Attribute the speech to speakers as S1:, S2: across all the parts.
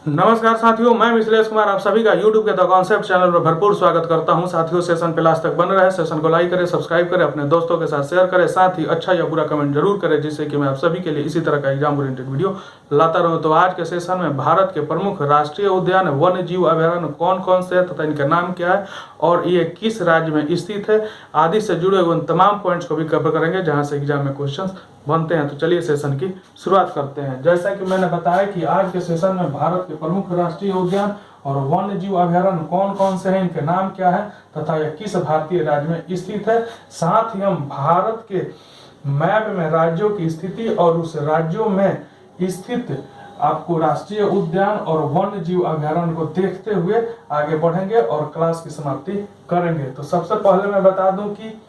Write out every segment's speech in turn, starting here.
S1: नमस्कार साथियों, मैं मिथिलेश कुमार आप सभी का YouTube के द कॉन्सेप्ट चैनल पर भरपूर स्वागत करता हूं। साथियों, सेशन पे लास्ट तक बने रहे, सेशन को लाइक करें, सब्सक्राइब करें, अपने दोस्तों के साथ शेयर करें, साथ ही अच्छा या बुरा कमेंट जरूर करें, जिससे कि मैं आप सभी के लिए इसी तरह का एग्जाम ओरिएंटेड वीडियो लाता रहूं। तो आज के सेशन में भारत के प्रमुख राष्ट्रीय उद्यान वन्य जीव अभयारण्य कौन कौन से है तथा इनका नाम क्या है और ये किस राज्य में स्थित है आदि से जुड़े हुए उन तमाम पॉइंट्स को भी कवर करेंगे जहां से एग्जाम में क्वेश्चन बनते हैं। तो चलिए सेशन की शुरुआत करते हैं। जैसा कि मैंने बताया कि आज के सेशन में भारत के प्रमुख राष्ट्रीय उद्यान और वन्य जीव अभयारण्य कौन कौन से हैं, इनके नाम क्या है तथा यह किस भारतीय राज्य में स्थित है। साथ ही हम भारत के मैप में राज्यों की स्थिति और उस राज्यों में स्थित आपको राष्ट्रीय उद्यान और वन्य जीव अभयारण्य को देखते हुए आगे बढ़ेंगे और क्लास की समाप्ति करेंगे। तो सबसे पहले मैं बता दूं कि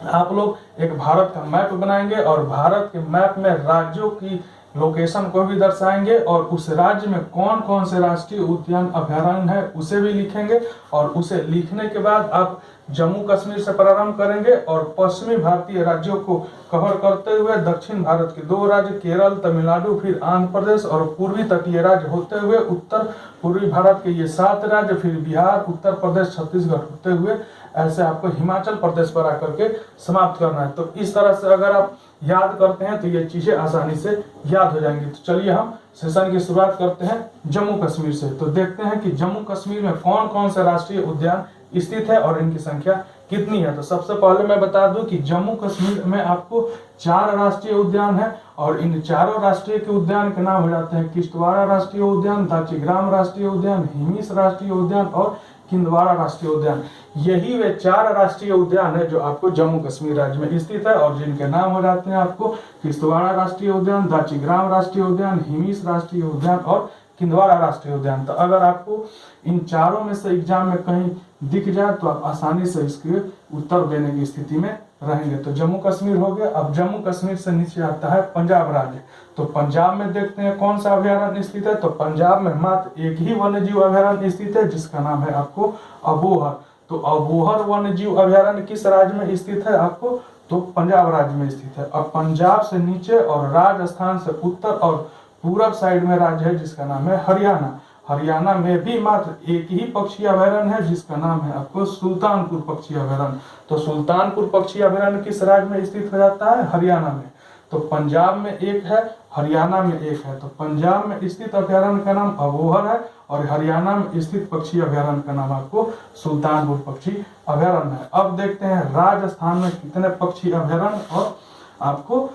S1: आप लोग एक भारत का मैप बनाएंगे और भारत के मैप में राज्यों की लोकेशन को भी दर्शाएंगे और उस राज्य में कौन कौन से राष्ट्रीय उद्यान अभयारण्य है उसे भी लिखेंगे। और उसे लिखने के बाद आप जम्मू कश्मीर से प्रारंभ करेंगे और पश्चिमी भारतीय राज्यों को कवर करते हुए दक्षिण भारत के 2 राज्य केरल, तमिलनाडु, फिर आंध्र प्रदेश और पूर्वी तटीय राज्य होते हुए उत्तर पूर्वी भारत के ये 7 राज्य, फिर बिहार, उत्तर प्रदेश, छत्तीसगढ़ होते हुए ऐसे आपको हिमाचल प्रदेश पर आकर के समाप्त करना है। तो इस तरह से अगर आप याद करते हैं तो ये चीजें आसानी से याद हो जाएंगी। तो चलिए हम सेशन की शुरुआत करते हैं जम्मू कश्मीर से। तो देखते हैं कि जम्मू कश्मीर में कौन कौन से राष्ट्रीय उद्यान स्थित है और इनकी संख्या कितनी है। तो सबसे पहले मैं बता दूं कि जम्मू कश्मीर में आपको 4 राष्ट्रीय उद्यान है और इन चारों राष्ट्रीय के उद्यान के नाम हो जाते हैं किश्तवाड़ा राष्ट्रीय उद्यान, दाचीग्राम राष्ट्रीय उद्यान, हिमिस राष्ट्रीय उद्यान और किंदवाड़ा राष्ट्रीय उद्यान। यही वे 4 राष्ट्रीय उद्यान है जो आपको जम्मू कश्मीर राज्य में स्थित है और जिनके नाम हो जाते हैं आपको किश्तवाड़ा राष्ट्रीय उद्यान, दाचीग्राम राष्ट्रीय उद्यान, हिमिस राष्ट्रीय उद्यान और किंदवाड़ा राष्ट्रीय उद्यान। तो अगर आपको इन चारों में से एग्जाम में कहीं दिख जाए तो आप आसानी से इसके उत्तर देने की स्थिति में रहेंगे। तो जम्मू कश्मीर हो गया। अब जम्मू कश्मीर से नीचे आता है पंजाब राज्य। तो पंजाब में देखते हैं कौन सा अभयारण्य स्थित है। तो पंजाब में मात्र एक ही वन्य जीव अभयारण्य स्थित है जिसका नाम है आपको अबोहर। तो अबोहर वन्य जीव अभयारण्य किस राज्य में स्थित है आपको, तो पंजाब राज्य में स्थित है। अब पंजाब से नीचे और राजस्थान से उत्तर और पूरब साइड में राज्य है जिसका नाम है हरियाणा। हरियाणा में भी मात्र एक ही पक्षी अभयारण्य है जिसका नाम है आपको सुल्तानपुर पक्षी अभयारण्य। तो सुल्तानपुर पक्षी अभयारण्य किस राज्य में स्थित हो जाता है, हरियाणा में। तो पंजाब में एक है, हरियाणा में एक है। तो पंजाब में स्थित अभयारण्य का नाम अबोहर है और हरियाणा में स्थित पक्षी अभयारण्य का नाम आपको सुल्तानपुर पक्षी अभयारण्य है। अब देखते हैं राजस्थान में कितने पक्षी अभयारण्य और आपको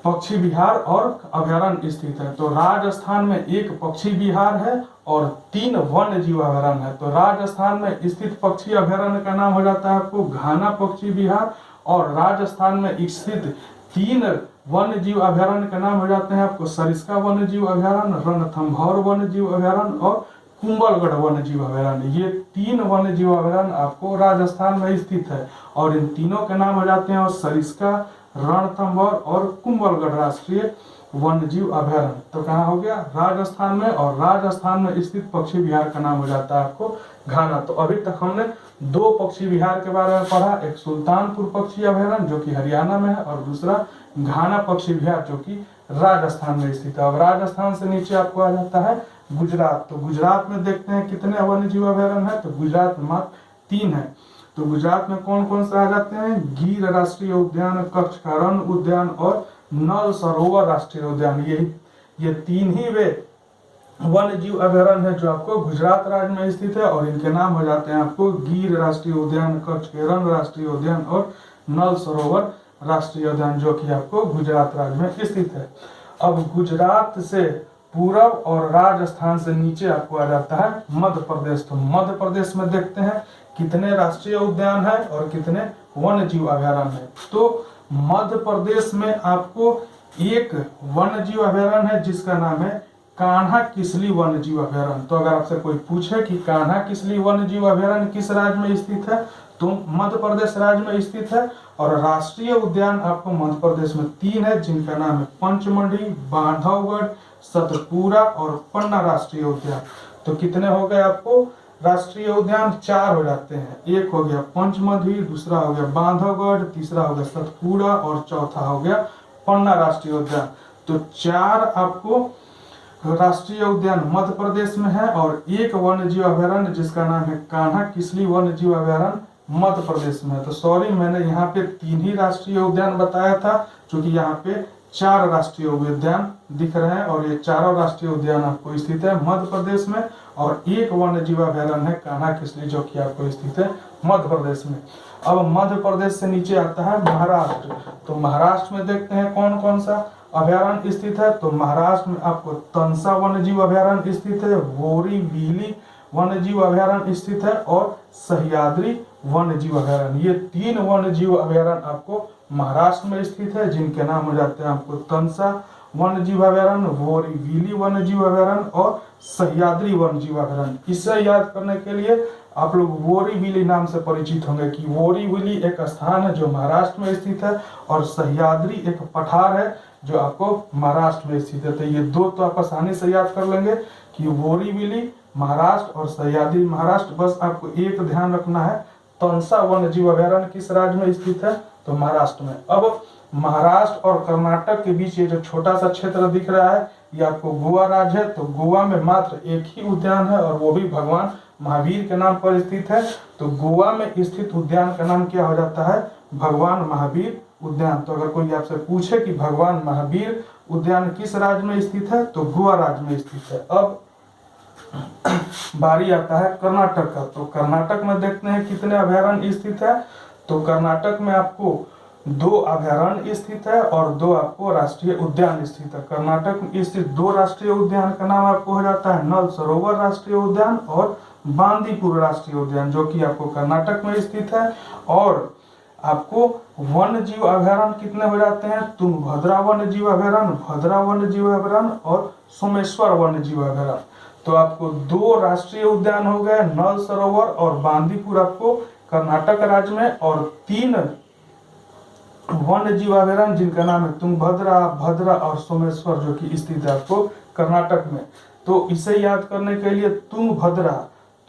S1: पक्षी विहार और अभयारण्य स्थित है। तो राजस्थान में एक पक्षी विहार है और 3 वन्य जीव अभयारण्य है। तो राजस्थान में स्थित पक्षी अभयारण्य का नाम हो जाता है आपको घाना पक्षी विहार और राजस्थान में स्थित 3 वन्य जीव अभयारण्य का नाम हो जाते हैं आपको सरिस्का वन्य जीव अभयारण्य, रणथंभौर वन्य जीव अभयारण्य और कुंभलगढ़ वन्य जीव अभयारण्य। ये 3 वन्य जीव अभयारण्य आपको राजस्थान में स्थित है और इन तीनों के नाम हो जाते हैं सरिस्का, रणथंभौर और कुंभलगढ़ राष्ट्रीय वन्य जीव अभयारण्य। तो कहाँ हो गया, राजस्थान में। और राजस्थान में स्थित पक्षी विहार का नाम हो जाता है आपको घाना। तो अभी तक हमने 2 पक्षी विहार के बारे में पढ़ा, एक सुल्तानपुर पक्षी अभयारण्य जो कि हरियाणा में है और दूसरा घाना पक्षी विहार जो कि राजस्थान में स्थित है। अब राजस्थान से नीचे आपको आ जाता है गुजरात। तो गुजरात में देखते हैं कितने वन्य जीव अभयारण्य है। तो गुजरात में मात्र 3 है। तो गुजरात में कौन कौन से आ जाते हैं, गिर राष्ट्रीय उद्यान, कच्छ का रण उद्यान और नल सरोवर राष्ट्रीय उद्यान। ये 3 ही वे वन्य जीव अभयारण्य है जो आपको गुजरात राज्य में स्थित है और इनके नाम हो जाते हैं आपको गिर राष्ट्रीय उद्यान, कच्छ के रण राष्ट्रीय उद्यान और नल सरोवर राष्ट्रीय उद्यान जो कि आपको गुजरात राज्य में स्थित है। अब गुजरात से पूरब और राजस्थान से नीचे आपको आ जाता है मध्य प्रदेश। तो मध्य प्रदेश में देखते हैं कितने राष्ट्रीय उद्यान है और कितने वन्य जीव अभयारण्य है। तो मध्य प्रदेश में आपको एक वन्य जीव अभयारण्य है जिसका नाम है कान्हा किसली वन्य जीव अभयारण्य। तो अगर आपसे कोई पूछे कि कान्हा किसली वन्य जीव अभयारण्य किस राज्य में स्थित है, तो मध्य प्रदेश राज्य में स्थित है। और राष्ट्रीय उद्यान आपको मध्य प्रदेश में 3 है जिनका नाम है पंचमढ़ी, बांधवगढ़, सतपुरा और पन्ना राष्ट्रीय उद्यान। तो कितने हो गए आपको राष्ट्रीय उद्यान, 4 हो जाते हैं। एक हो गया पंचमढ़ी, दूसरा हो गया बांधवगढ़, तीसरा हो गया सतपुड़ा और चौथा हो गया पन्ना राष्ट्रीय उद्यान। तो 4 आपको राष्ट्रीय उद्यान मध्य प्रदेश में है, और एक वन्य जीव अभयारण्य जिसका नाम है कान्हा किसली वन्य जीव अभयारण्य मध्य प्रदेश में है। तो सॉरी, मैंने यहाँ पे 3 ही राष्ट्रीय उद्यान बताया था, क्योंकि यहाँ पे 4 राष्ट्रीय उद्यान दिख रहे हैं, और ये चारों राष्ट्रीय उद्यान आपको स्थित है मध्य प्रदेश में, और एक वन्य जीव अभयारण्य है कान्हा किसली जो कि आपको स्थित है मध्य प्रदेश में। अब मध्य प्रदेश से नीचे आता है महाराष्ट्र। तो महाराष्ट्र में देखते हैं कौन कौन सा अभयारण्य स्थित है। तो महाराष्ट्र में आपको तंसा वन्य जीव अभयारण्य स्थित है, बोरीवली वन्य जीव अभयारण्य स्थित है, और सह्याद्री वन्य जीव अभयारण्य। ये 3 वन्य जीव अभयारण्य आपको महाराष्ट्र में स्थित है, जिनके नाम हो जाते हैं आपको तंसा वन्य जीव अभयारण्य, बोरीवली वन्य जीव अभयारण्य और सह्याद्री वन्य जीव अभयारण्य। इसे याद करने के लिए आप लोग बोरीवली नाम से परिचित होंगे कि बोरीवली एक स्थान है जो महाराष्ट्र में स्थित है, और सह्याद्री एक पठार है जो आपको महाराष्ट्र में स्थित है। तो ये 2 तो आप आसानी से याद कर लेंगे कि बोरीवली महाराष्ट्र और सह्याद्री महाराष्ट्र। बस आपको एक ध्यान रखना है, तंसा वन्य जीव अभयारण्य किस राज्य में स्थित है, तो महाराष्ट्र में। अब महाराष्ट्र और कर्नाटक के बीच ये जो छोटा सा क्षेत्र दिख रहा है, ये आपको गोवा राज्य है। तो गोवा में मात्र एक ही उद्यान है, और वो भी भगवान महावीर के नाम पर स्थित है। तो गोवा में स्थित उद्यान का नाम क्या हो जाता है, भगवान महावीर उद्यान। तो अगर कोई आपसे पूछे कि भगवान महावीर उद्यान किस राज्य में स्थित है, तो गोवा राज्य में स्थित है। अब बारी आता है कर्नाटक का। तो कर्नाटक में देखते हैं कितने अभयारण्य स्थित है। तो कर्नाटक में आपको 2 अभयारण्य स्थित है और 2 आपको राष्ट्रीय उद्यान स्थित है। कर्नाटक में स्थित 2 राष्ट्रीय उद्यान का नाम आपको हो जाता है नल सरोवर राष्ट्रीय उद्यान और बांदीपुर राष्ट्रीय उद्यान, जो कि आपको कर्नाटक में स्थित है। और आपको वन्य जीव अभयारण्य कितने हो जाते हैं, तुंगभद्रा वन्य जीव अभयारण्य, भद्रा वन्य जीव अभयारण्य और सोमेश्वर वन्य जीव अभयारण्य। तो आपको 2 राष्ट्रीय उद्यान हो गए, नल सरोवर और बांदीपुर आपको कर्नाटक राज्य में, और 3 वन्य जीव अभयारण्य जिनका नाम है तुंगभद्रा, भद्रा और सोमेश्वर, जो कि स्थित है आपको कर्नाटक में। तो इसे याद करने के लिए तुंगभद्रा,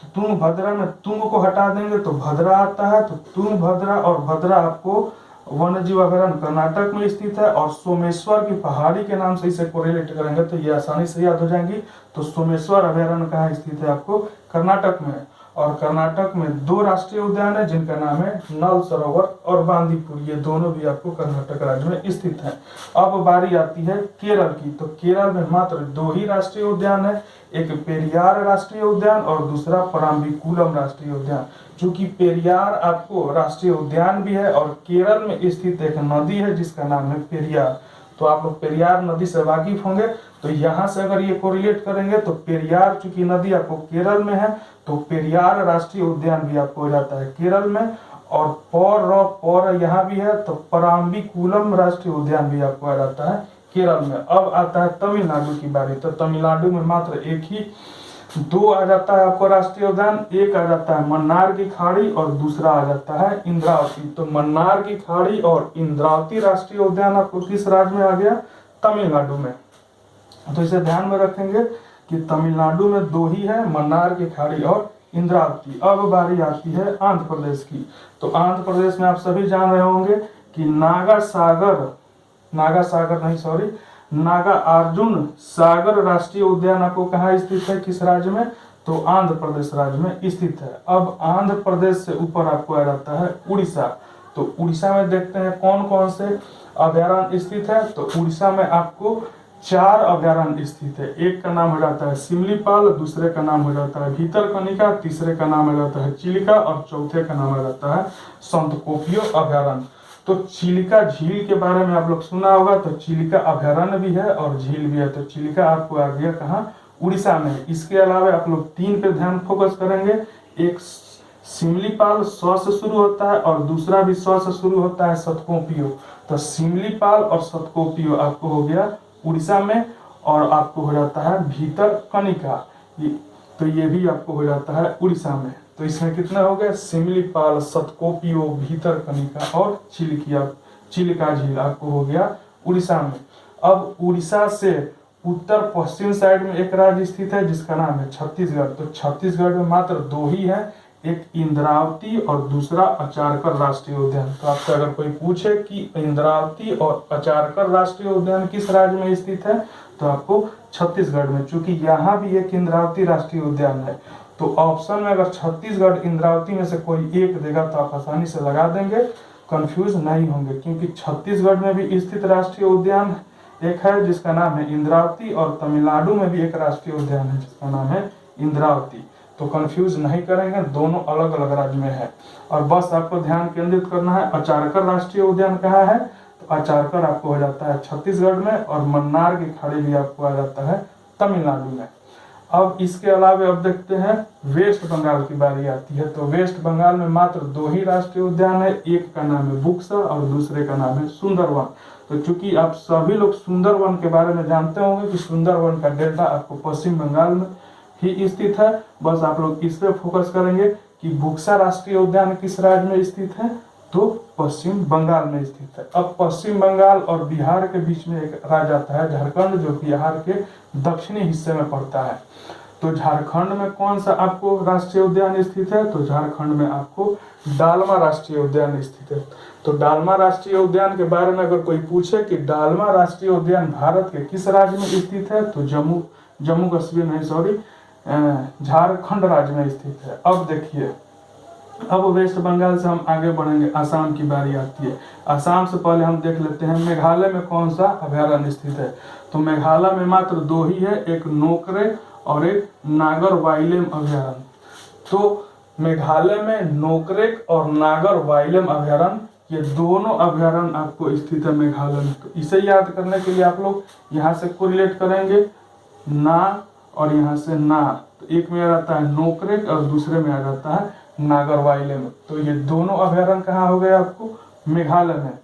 S1: तो तुंगभद्रा में तुंग को हटा देंगे तो भद्रा आता है। तो तुंगभद्रा और भद्रा आपको वन्य जीव अभयारण्य कर्नाटक में स्थित है, और सोमेश्वर की पहाड़ी के नाम से इसे कोरिलेट करेंगे तो ये आसानी से याद हो जाएंगी। तो सोमेश्वर अभयारण्य कहाँ स्थित है, आपको कर्नाटक में। और कर्नाटक में 2 राष्ट्रीय उद्यान है जिनका नाम है नल सरोवर और बांदीपुर, ये दोनों भी आपको कर्नाटक राज्य में स्थित है। अब बारी आती है केरल की। तो केरल में मात्र 2 ही राष्ट्रीय उद्यान है, एक पेरियार राष्ट्रीय उद्यान और दूसरा पराम्बिकुलम राष्ट्रीय उद्यान। चूंकि पेरियार आपको राष्ट्रीय उद्यान भी है, और केरल में स्थित एक नदी है जिसका नाम है पेरियार। तो आप लोग पेरियार नदी से वाकिफ होंगे। तो यहाँ से अगर ये कोरिलेट करेंगे तो पेरियार चूंकि नदी आपको केरल में है, तो पेरियार राष्ट्रीय उद्यान भी आपको हो जाता है केरल में। और पौर यहाँ भी है, तो पराम्बिकुलम राष्ट्रीय उद्यान भी आपको आ जाता है केरल में। अब आता है तमिलनाडु की बारी। तो तमिलनाडु में मात्र एक ही 2 आ जाता है आपको राष्ट्रीय उद्यान, एक आ जाता है मन्नार की खाड़ी और दूसरा आ जाता है इंद्रावती। तो मन्नार की खाड़ी और इंद्रावती राष्ट्रीय उद्यान आपको किस राज्य में आ गया, तमिलनाडु में। तो इसे ध्यान में रखेंगे कि तमिलनाडु में 2 ही है, मन्नार की खाड़ी और इंद्रावती। अब बारी आती है आंध्र प्रदेश की। तो आंध्र प्रदेश में आप सभी जान रहे होंगे कि नागार्जुन सागर राष्ट्रीय उद्यान आपको कहाँ स्थित है, किस राज्य में, तो आंध्र प्रदेश राज्य में स्थित है। अब आंध्र प्रदेश से ऊपर आपको आ जाता है उड़ीसा। तो उड़ीसा में देखते हैं कौन कौन से अभयारण्य स्थित है। तो उड़ीसा में आपको 4 अभयारण्य स्थित है। एक का नाम हो जाता है सिमलीपाल, दूसरे का नाम हो जाता है भीतरकनिका, तीसरे का नाम हो जाता है चिलिका और चौथे का नाम हो जाता है संतकोपियो अभयारण्य। तो चिलिका झील के बारे में आप लोग सुना होगा। तो चिलिका अभयारण्य भी है और झील भी है। तो चिलिका आपको आ गया कहाँ, उड़ीसा में। इसके अलावा आप लोग 3 पे ध्यान फोकस करेंगे। एक सिमलीपाल स से शुरू होता है और दूसरा भी स से शुरू होता है सतकोपियो। तो सिमलीपाल और सतकोपियो आपको हो गया उड़ीसा में, और आपको हो जाता है भीतरकनिका, तो ये भी आपको हो जाता है उड़ीसा में। तो इसमें कितना हो गया, सिमलीपाल, सतकोपियो, भीतरकनिका और चिलिका झील आपको हो गया उड़ीसा में। अब उड़ीसा से उत्तर पश्चिम साइड में एक राज्य स्थित है जिसका नाम है छत्तीसगढ़। तो छत्तीसगढ़ में मात्र 2 ही है, एक इंद्रावती और दूसरा अचारकर राष्ट्रीय उद्यान। तो आपसे अगर कोई पूछे कि इंद्रावती और अचारकर राष्ट्रीय उद्यान किस राज्य में स्थित है, तो आपको छत्तीसगढ़ में, चूंकि यहाँ भी एक इंद्रावती राष्ट्रीय उद्यान है। तो ऑप्शन में अगर छत्तीसगढ़ इंद्रावती में से कोई एक देगा तो आप आसानी से लगा देंगे, कंफ्यूज नहीं होंगे, क्योंकि छत्तीसगढ़ में भी स्थित राष्ट्रीय उद्यान एक है जिसका नाम है इंद्रावती, और तमिलनाडु में भी एक राष्ट्रीय उद्यान है जिसका नाम है इंद्रावती। तो कंफ्यूज नहीं करेंगे, दोनों अलग अलग राज्य में है। और बस आपको ध्यान केंद्रित करना है, अचारकर राष्ट्रीय उद्यान कहाँ है, तो अचारकर आपको हो जाता है छत्तीसगढ़ में, और मन्नार की खाड़ी भी आपको आ जाता है तमिलनाडु में। अब इसके अलावा अब देखते हैं वेस्ट बंगाल की बारी आती है। तो वेस्ट बंगाल में मात्र 2 ही राष्ट्रीय उद्यान है, एक का नाम है बुक्सा और दूसरे का नाम है सुंदरवन। तो चूंकि आप सभी लोग सुंदरवन के बारे में जानते होंगे कि सुंदरवन का डेल्टा आपको पश्चिम बंगाल में ही स्थित है, बस आप लोग इस पे फोकस करेंगे कि बुक्सा राष्ट्रीय उद्यान किस राज्य में स्थित है, तो पश्चिम बंगाल में स्थित है। अब पश्चिम बंगाल और बिहार के बीच में एक राज्य आता है झारखंड, जो बिहार के दक्षिणी हिस्से में पड़ता है। तो झारखंड में कौन सा आपको राष्ट्रीय उद्यान स्थित है, तो झारखंड में आपको डालमा राष्ट्रीय उद्यान स्थित है। तो डालमा राष्ट्रीय उद्यान के बारे में अगर कोई पूछे कि डालमा राष्ट्रीय उद्यान भारत के किस राज्य में स्थित है, तो जम्मू कश्मीर नहीं, सॉरी, झारखंड राज्य में स्थित है। अब देखिए, अब वेस्ट बंगाल से हम आगे बढ़ेंगे, असम की बारी आती है। असम से पहले हम देख लेते हैं मेघालय में कौन सा अभयारण्य स्थित है। तो मेघालय में मात्र 2 ही है, एक नोकरेक और एक नागर वाइलेम अभयारण्य। तो मेघालय में नोकरेक और नागर वाइलेम अभयारण्य, ये दोनों अभयारण्य आपको स्थित है मेघालय में। तो इसे याद करने के लिए आप लोग यहाँ से कोरिलेट करेंगे ना और यहाँ से ना, तो एक में आ जाता है नोकरेक और दूसरे में आ जाता है नागर वाइलेम। तो ये दोनों अभयारण्य कहाँ हो गए आपको, मेघालय में।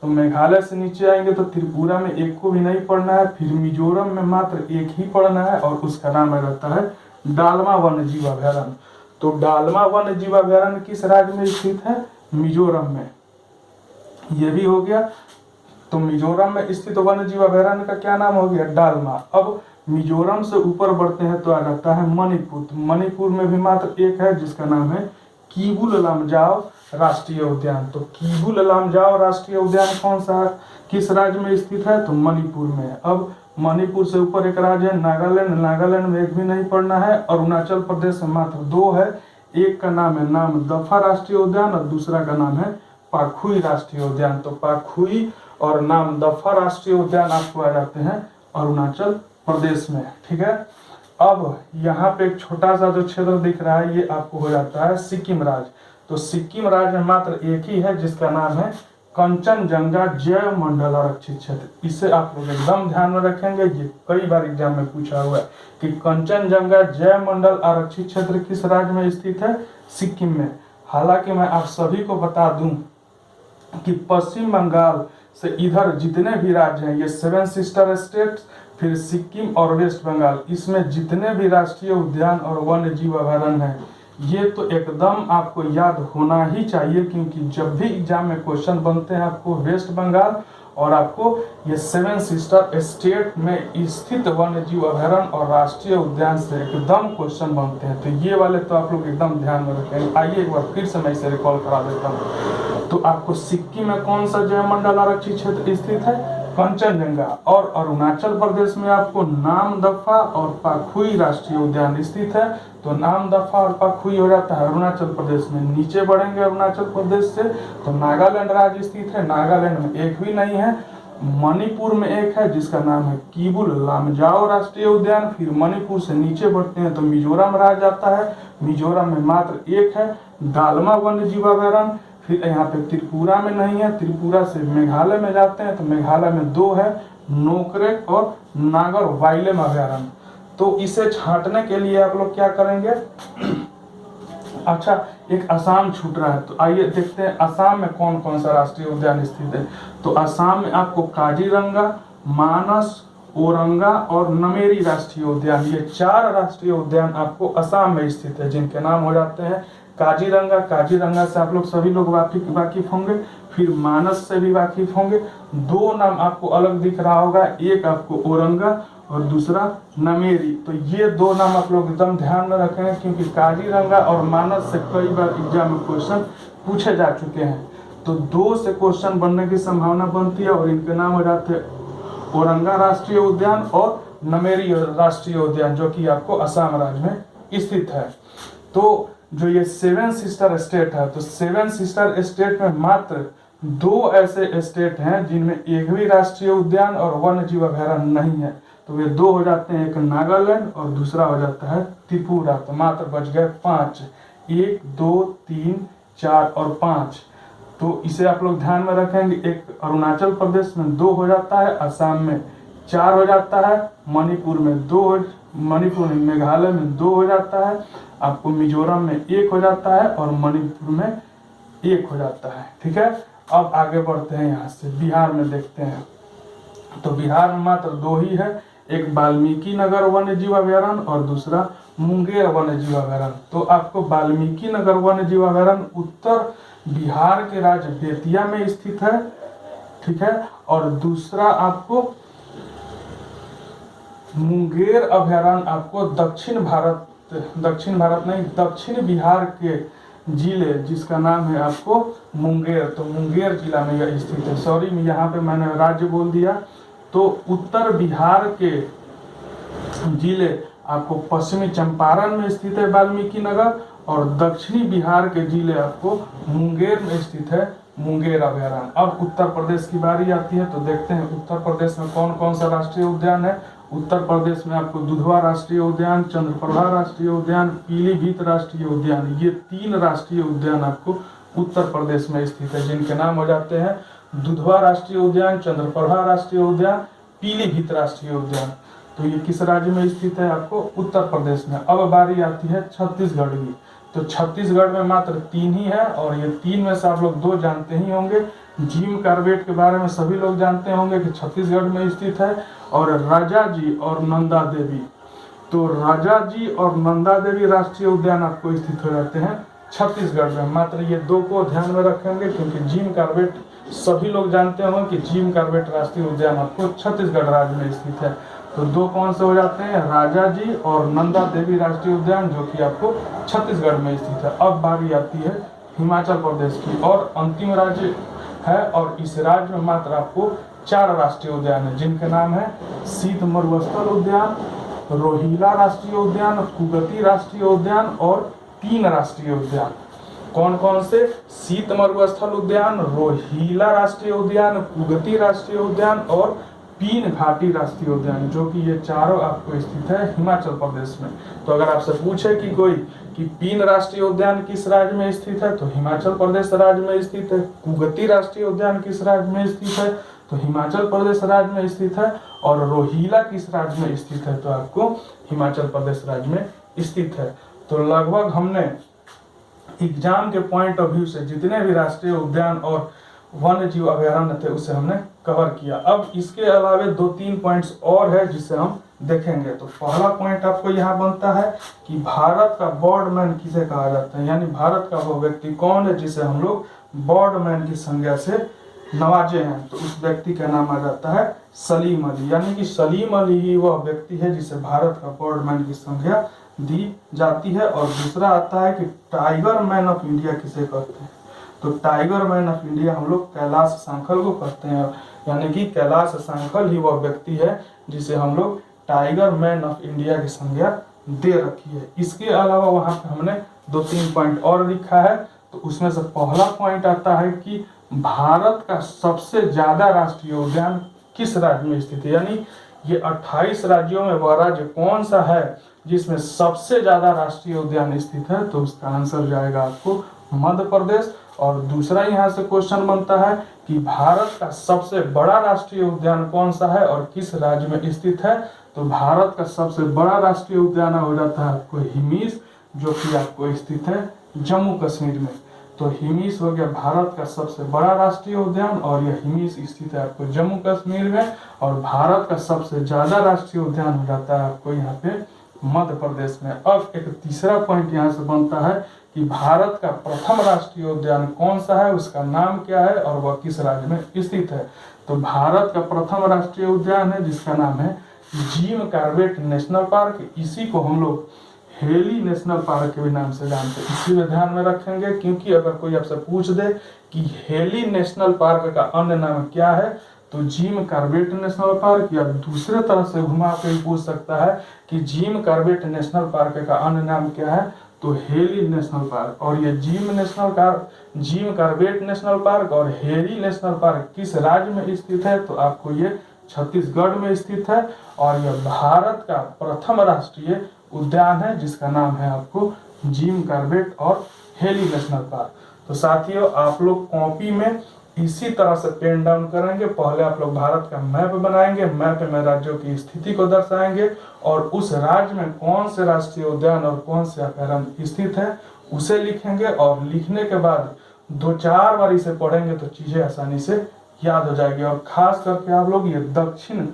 S1: तो मेघालय से नीचे आएंगे तो त्रिपुरा में एक को भी नहीं पढ़ना है, फिर मिजोरम में मात्र एक ही पढ़ना है और उसका नाम रहता है डालमा वन्यजीव अभयारण्य। तो डालमा वन्यजीव अभयारण्य किस राज्य में स्थित है, मिजोरम में। ये भी हो गया। तो मिजोरम में स्थित वन्यजीव अभयारण्य का क्या नाम हो गया, डालमा। अब मिजोरम से ऊपर बढ़ते हैं तो आ जाता है मणिपुर। तो मणिपुर में भी मात्र एक है जिसका नाम है कीबुल लामजाओ राष्ट्रीय उद्यान। तो कीबुल लामजाओ राष्ट्रीय उद्यान कौन सा, किस राज्य में स्थित है, तो मणिपुर में। अब मणिपुर से ऊपर एक राज्य है नागालैंड, नागालैंड में एक भी नहीं पढ़ना है। अरुणाचल प्रदेश में मात्र 2 है, एक का नाम है नाम दफा राष्ट्रीय उद्यान और दूसरा का नाम है पाखुई राष्ट्रीय उद्यान। तो पाखुई और नाम दफा राष्ट्रीय उद्यान आपको आ जाते हैं अरुणाचल प्रदेश में, ठीक है। अब यहाँ पे एक छोटा सा जो क्षेत्र दिख रहा है ये आपको हो जाता है सिक्किम राज्य। तो सिक्किम राज्य में मात्र एक ही है जिसका नाम है कंचनजंगा जैव मंडल आरक्षित क्षेत्र। इसे आप लोग एकदम ध्यान में रखेंगे, ये कई बार एग्जाम में पूछा हुआ है कि कंचनजंगा जैव मंडल आरक्षित क्षेत्र किस राज्य में स्थित है, सिक्किम में। हालांकि मैं आप सभी को बता दूं कि पश्चिम बंगाल से इधर जितने भी राज्य हैं, ये 7 सिस्टर स्टेट्स, फिर सिक्किम और वेस्ट बंगाल, इसमें जितने भी राष्ट्रीय उद्यान और वन्य जीव अभयारण्य हैं, ये तो एकदम आपको याद होना ही चाहिए, क्योंकि जब भी एग्जाम में क्वेश्चन बनते हैं आपको वेस्ट बंगाल और आपको ये 7 सिस्टर स्टेट में स्थित वन्य जीव अभयारण्य और राष्ट्रीय उद्यान से एकदम क्वेश्चन बनते हैं। तो ये वाले तो आप लोग एकदम ध्यान में रखेंगे। आइए एक बार फिर से मैं इसे रिकॉल करा देता हूँ। तो आपको सिक्किम में कौन सा जैव मंडल आरक्षित क्षेत्र स्थित है, कंचनजंगा। और अरुणाचल प्रदेश में आपको नामदफा और पाखुई राष्ट्रीय उद्यान स्थित है। तो नामदफा और पाखुई हो जाता है अरुणाचल प्रदेश में। नीचे बढ़ेंगे अरुणाचल प्रदेश से तो नागालैंड राज्य स्थित है, नागालैंड में एक भी नहीं है। मणिपुर में एक है जिसका नाम है कीबुल लामजाओ राष्ट्रीय उद्यान। फिर मणिपुर से नीचे बढ़ते हैं तो मिजोरम राज्य आता है, मिजोरम में मात्र एक है डालमा वन्य जीव अभयारण्य। फिर यहाँ पे त्रिपुरा में नहीं है, त्रिपुरा से मेघालय में जाते हैं तो मेघालय में 2 है, नोकरेक और नागर वाइलेम अभयारण्य। तो इसे छांटने के लिए आप लोग क्या करेंगे अच्छा, एक असम छूट रहा है, तो आइए देखते हैं असम में कौन कौन सा राष्ट्रीय उद्यान स्थित है। तो असम में आपको काजीरंगा, मानस, औरंगा और नमेरी राष्ट्रीय उद्यान, ये 4 राष्ट्रीय उद्यान आपको असम में स्थित है, जिनके नाम हो जाते हैं काजीरंगा। काजीरंगा से आप लोग सभी लोग वाकिफ होंगे, फिर मानस से भी वाकिफ होंगे। 2 नाम आपको अलग दिख रहा होगा, एक आपको औरंगा और दूसरा नमेरी। तो ये 2 नाम आप लोग एकदम ध्यान में रखेंगे, क्योंकि काजीरंगा और मानस से कई बार एग्जाम में क्वेश्चन पूछे जा चुके हैं। तो 2 से क्वेश्चन बनने की संभावना बनती है और इनके नाम हो जाते हैं औरंगा राष्ट्रीय उद्यान और नामेरी राष्ट्रीय उद्यान जो कि आपको असम राज्य में स्थित है। तो जो ये 7 सिस्टर स्टेट है, तो 7 सिस्टर स्टेट में मात्र 2 ऐसे स्टेट हैं जिनमें एक भी राष्ट्रीय उद्यान और वन्य जीव अभयारण्य नहीं है। तो वे 2 हो जाते हैं, एक नागालैंड और दूसरा हो जाता है त्रिपुरा। तो मात्र बच गए 5, 1 2 3 4 और 5। तो इसे आप लोग ध्यान में रखेंगे। एक अरुणाचल प्रदेश में 2 हो जाता है, असम में 4 हो जाता है, मणिपुर में 2, मेघालय में 2 हो जाता है, आपको मिजोरम में 1 हो जाता है और मणिपुर में 1 हो जाता है। ठीक है, अब आगे बढ़ते हैं। यहाँ से बिहार में देखते हैं। तो बिहार में मात्र 2 ही है, एक वाल्मीकि नगर वन्य जीव अभयारण्य और दूसरा मुंगेर वन्य जीव अभयारण्य। तो आपको वाल्मीकि नगर वन्य जीव अभयारण्य उत्तर बिहार के राज्य बेतिया में स्थित है। ठीक है, और दूसरा आपको मुंगेर अभयारण्य आपको दक्षिण बिहार के जिले जिसका नाम है आपको मुंगेर, तो मुंगेर जिला में यह स्थित है। सॉरी, यहाँ पे मैंने राज्य बोल दिया। तो उत्तर बिहार के जिले आपको पश्चिमी चंपारण में स्थित है वाल्मीकि नगर, और दक्षिणी बिहार के जिले आपको मुंगेर में स्थित है मुंगेर अभयारण्य। अब उत्तर प्रदेश की बारी आती है, तो देखते हैं उत्तर प्रदेश में कौन कौन सा राष्ट्रीय उद्यान है। उत्तर प्रदेश में आपको दुधवा राष्ट्रीय उद्यान, चंद्रप्रभा राष्ट्रीय उद्यान, पीलीभीत राष्ट्रीय उद्यान, ये 3 राष्ट्रीय उद्यान आपको उत्तर प्रदेश में स्थित है, जिनके नाम हो जाते हैं दुधवा राष्ट्रीय उद्यान, चंद्रप्रभा राष्ट्रीय उद्यान, पीलीभीत राष्ट्रीय उद्यान। तो ये किस राज्य में स्थित है? आपको उत्तर प्रदेश में। अब बारी आती है छत्तीसगढ़ की। तो छत्तीसगढ़ में मात्र 3 ही है, और ये 3 में से आप लोग 2 जानते ही होंगे। जिम कॉर्बेट के बारे में सभी लोग जानते होंगे कि छत्तीसगढ़ में स्थित है, और राजा जी और नंदा देवी। तो राजा जी और नंदा देवी राष्ट्रीय उद्यान आपको स्थित हो जाते हैं छत्तीसगढ़ में। मात्र ये 2 को ध्यान में रखेंगे, क्योंकि जिम कॉर्बेट सभी लोग जानते होंगे कि जिम कॉर्बेट राष्ट्रीय उद्यान आपको छत्तीसगढ़ राज्य में स्थित है। तो 2 कौन से हो जाते हैं? राजा जी और नंदा देवी राष्ट्रीय उद्यान, जो कि आपको छत्तीसगढ़ में स्थित है। अब बारी आती है हिमाचल प्रदेश की, और अंतिम राज्य है, और इस राज्य में मात्र आपको 4 राष्ट्रीय उद्यान है, जिनके नाम है शीत मरुस्थल उद्यान, रोहिला राष्ट्रीय उद्यान, कुगती राष्ट्रीय उद्यान और 3 राष्ट्रीय उद्यान। कौन कौन से? शीत मरुस्थल उद्यान, रोहिला राष्ट्रीय उद्यान, कुगती राष्ट्रीय उद्यान और पीन घाटी राष्ट्रीय उद्यान, जो कि ये चारों आपको स्थित है हिमाचल प्रदेश में। तो अगर आपसे पूछे कि कोई कि पीन राष्ट्रीय उद्यान किस राज्य में स्थित है, तो हिमाचल प्रदेश राज्य में स्थित है। कुगती राष्ट्रीय उद्यान किस राज्य में स्थित है, तो हिमाचल प्रदेश राज्य में स्थित है। और रोहिला किस राज्य में स्थित है, तो आपको हिमाचल प्रदेश राज्य में स्थित है। तो लगभग हमने एग्जाम के पॉइंट ऑफ व्यू से जितने भी राष्ट्रीय उद्यान और वन्य जीव अभयारण्य थे उसे हमने कवर किया। अब इसके अलावा 2-3 पॉइंट्स और है जिसे हम देखेंगे। तो पहला पॉइंट आपको यहाँ बनता है कि भारत का बर्डमैन किसे कहा जाता है, यानी भारत का वो व्यक्ति कौन है जिसे हम लोग बर्डमैन की संज्ञा से नवाजे हैं। तो उस व्यक्ति का नाम आ जाता है सलीम अली, यानी कि सलीम अली ही वह व्यक्ति है जिसे भारत का बर्डमैन की संज्ञा दी जाती है। और दूसरा आता है कि टाइगर मैन ऑफ इंडिया किसे कहते हैं, तो टाइगर मैन ऑफ इंडिया हम लोग कैलाश सांखल को कहते हैं, यानी कि कैलाश सांखल ही वह व्यक्ति है जिसे हम लोग टाइगर मैन ऑफ इंडिया की संज्ञा दे रखी है। इसके अलावा वहां पे हमने 2-3 पॉइंट और लिखा है। तो उसमें से पहला पॉइंट आता है कि भारत का सबसे ज्यादा राष्ट्रीय उद्यान किस राज्य में स्थित है, यानी ये 28 राज्यों में वह राज्य कौन सा है जिसमें सबसे ज्यादा राष्ट्रीय उद्यान स्थित है, तो उसका आंसर जाएगा आपको मध्य प्रदेश। और दूसरा यहाँ से क्वेश्चन बनता है कि भारत का सबसे बड़ा राष्ट्रीय उद्यान कौन सा है और किस राज्य में स्थित है, तो भारत का सबसे बड़ा राष्ट्रीय उद्यान हो जाता है आपको हिमीस, जो कि आपको स्थित है जम्मू कश्मीर में। तो हिमीस हो गया भारत का सबसे बड़ा राष्ट्रीय उद्यान, और यह हिमीस स्थित है आपको जम्मू कश्मीर में। और भारत का सबसे ज्यादा राष्ट्रीय उद्यान हो जाता है आपको यहाँ पे मध्य प्रदेश में। अब एक तीसरा पॉइंट यहाँ से बनता है कि भारत का प्रथम राष्ट्रीय उद्यान कौन सा है, उसका नाम क्या है और वह किस राज्य में स्थित है। तो भारत का प्रथम राष्ट्रीय उद्यान है जिसका नाम है जिम कॉर्बेट नेशनल पार्क। इसी को हम लोग हेली नेशनल पार्क के भी नाम से जानते हैं। इसी में ध्यान में रखेंगे, क्योंकि अगर कोई आपसे पूछ दे कि हेली नेशनल पार्क का अन्य नाम क्या है, तो जिम कॉर्बेट नेशनल पार्क, या दूसरे तरह से घुमा के पूछ सकता है कि जिम कॉर्बेट नेशनल पार्क का अन्य नाम क्या है, तो हेली नेशनल पार्क। और ये जिम कॉर्बेट नेशनल पार्क और हेली नेशनल पार्क किस राज्य में स्थित है, तो आपको ये छत्तीसगढ़ में स्थित है। और यह भारत का प्रथम राष्ट्रीय उद्यान है जिसका नाम है आपको जिम कॉर्बेट और हेली नेशनल पार्क। तो साथियों, आप लोग कॉपी में इसी तरह से पेन डाउन करेंगे। पहले आप लोग भारत का मैप बनाएंगे, मैप में राज्यों की स्थिति को दर्शाएंगे और उस राज्य में कौन से राष्ट्रीय उद्यान और कौन से अभयारण्य स्थित है उसे लिखेंगे। और लिखने के बाद 2-4 बार इसे पढ़ेंगे तो चीजें आसानी से याद हो जाएगी। और खास करके आप लोग ये दक्षिण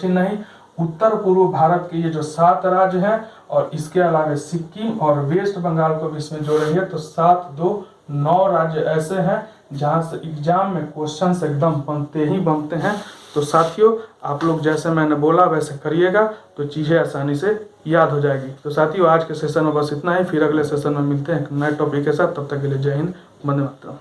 S1: नहीं, उत्तर पूर्व भारत के ये जो 7 राज्य हैं और इसके अलावा सिक्किम और वेस्ट बंगाल को भी इसमें जोड़ेंगे तो 7, 2, 9 राज्य ऐसे हैं जहां से एग्जाम में क्वेश्चंस एकदम बनते हैं। तो साथियों, आप लोग जैसे मैंने बोला वैसे करिएगा तो चीजें आसानी से याद हो जाएगी। तो साथियों, आज के सेशन में बस इतना ही, फिर अगले सेशन में मिलते हैं एक नए टॉपिक के साथ। तब तक के लिए जय हिंद, वंदे मातरम।